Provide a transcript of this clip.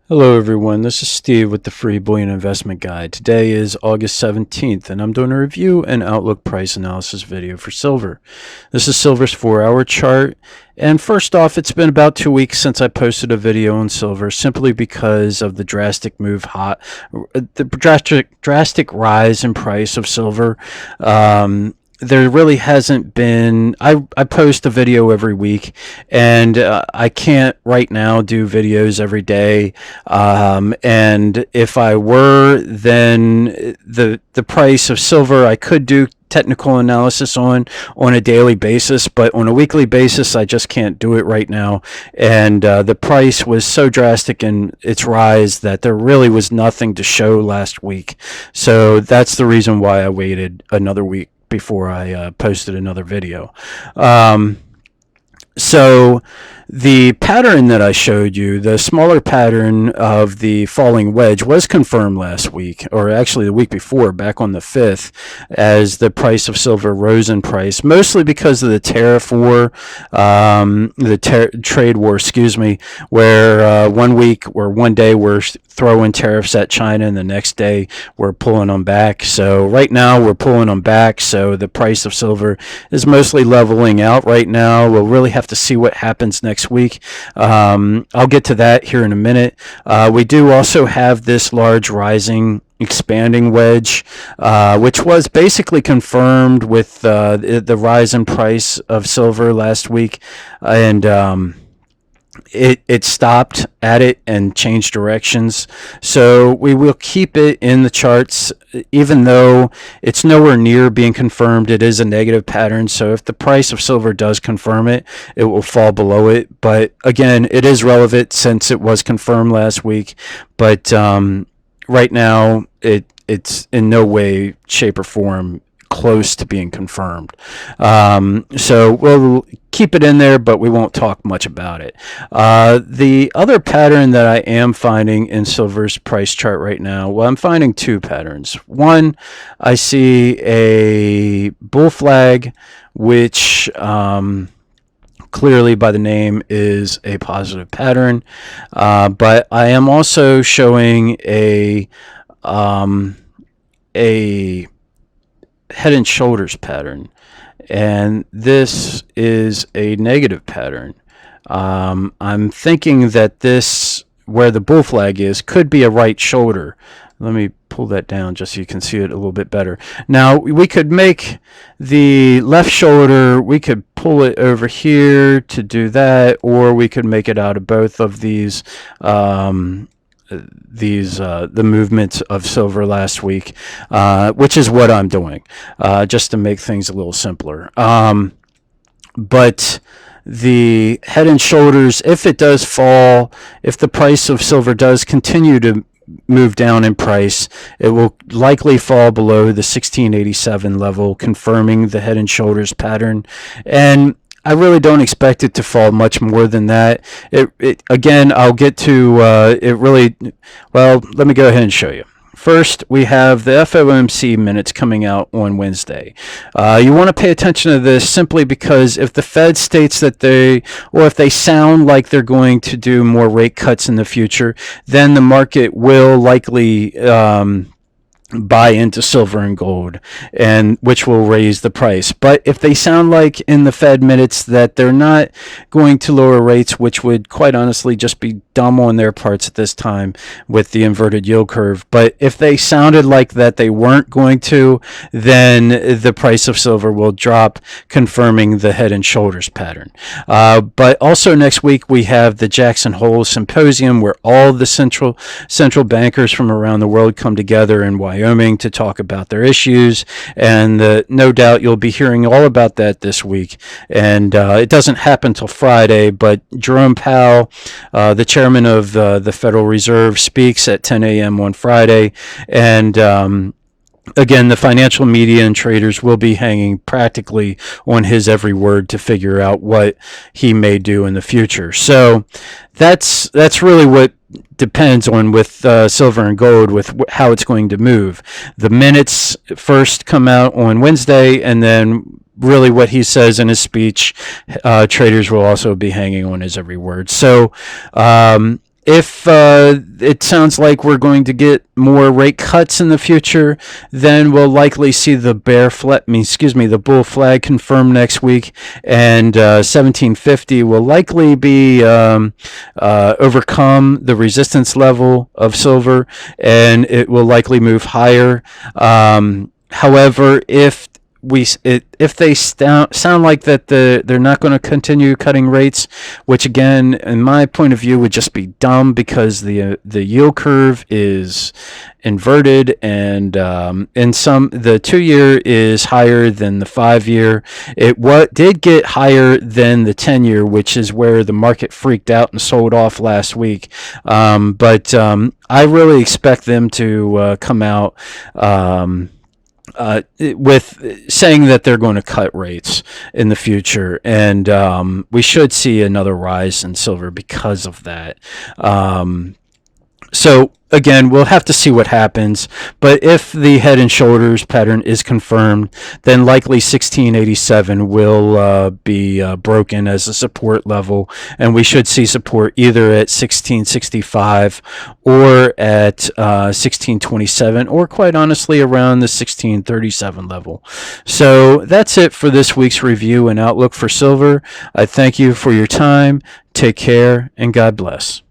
Hello everyone, this is Steve with the Free Bullion Investment Guide. Today is August 17th and I'm doing a review and outlook price analysis video for silver. This is silver's 4-hour chart, and first off, it's been about 2 weeks since I posted a video on silver simply because of the drastic drastic rise in price of silver. There really hasn't been, I post a video every week, and I can't right now do videos every day, and if I were, then the price of silver I could do technical analysis on a daily basis, but on a weekly basis I just can't do it right now. And the price was so drastic in its rise that there really was nothing to show last week, so that's the reason why I waited another week before I posted another video. So the pattern that I showed you, the smaller pattern of the falling wedge, was confirmed last week, or actually the week before, back on the 5th, as the price of silver rose in price, mostly because of the tariff war, trade war, excuse me, where 1 week or 1 day we're throwing tariffs at China, and the next day we're pulling them back. So right now we're pulling them back, so the price of silver is mostly leveling out right now. We'll really have to see what happens next week. I'll get to that here in a minute. We do also have this large rising expanding wedge, which was basically confirmed with the rise in price of silver last week, and it stopped at it and changed directions. So we will keep it in the charts, even though it's nowhere near being confirmed. It is a negative pattern, so if the price of silver does confirm it, it will fall below it. But again, it is relevant since it was confirmed last week. But right now it's in no way, shape, or form close to being confirmed. So we'll keep it in there, but we won't talk much about it. The other pattern that I am finding in silver's price chart right now, well, I'm finding two patterns. One, I see a bull flag, which clearly by the name is a positive pattern, but I am also showing a head and shoulders pattern, and this is a negative pattern. I'm thinking that this, where the bull flag is, could be a right shoulder. Let me pull that down just so you can see it a little bit better. Now we could make the left shoulder, we could pull it over here to do that, or we could make it out of both of these the movements of silver last week, which is what I'm doing, just to make things a little simpler. But the head and shoulders, if it does fall, if the price of silver does continue to move down in price, it will likely fall below the 1687 level, confirming the head and shoulders pattern. And I really don't expect it to fall much more than that. Again, I'll get to it really, well, let me go ahead and show you. First, we have the FOMC minutes coming out on Wednesday. You want to pay attention to this simply because if the Fed states that or if they sound like they're going to do more rate cuts in the future, then the market will likely buy into silver and gold, and which will raise the price. But if they sound like in the Fed minutes that they're not going to lower rates, which would quite honestly just be dumb on their parts at this time with the inverted yield curve, but if they sounded like that they weren't going to, then the price of silver will drop, confirming the head and shoulders pattern. But also next week we have the Jackson Hole Symposium, where all the central bankers from around the world come together in Wyoming to talk about their issues, and no doubt you'll be hearing all about that this week. And it doesn't happen till Friday, but Jerome Powell, the chairman of the Federal Reserve, speaks at 10 a.m. on Friday, and again, the financial media and traders will be hanging practically on his every word to figure out what he may do in the future. So that's really what depends on with silver and gold, with how it's going to move. The minutes first come out on Wednesday, and then really what he says in his speech, traders will also be hanging on his every word. So if it sounds like we're going to get more rate cuts in the future, then we'll likely see the the bull flag confirmed next week, and 1750 will likely be overcome the resistance level of silver, and it will likely move higher. However, if they sound like that they're not going to continue cutting rates, which again, in my point of view, would just be dumb, because the yield curve is inverted, and the 2-year is higher than the 5-year. It did get higher than the 10-year, which is where the market freaked out and sold off last week. But I really expect them to come out with saying that they're going to cut rates in the future, and we should see another rise in silver because of that. So again, we'll have to see what happens, but if the head and shoulders pattern is confirmed, then likely 1687 will be broken as a support level, and we should see support either at 1665 or at 1627, or quite honestly around the 1637 level. So that's it for this week's review and outlook for silver. I thank you for your time. Take care, and God bless.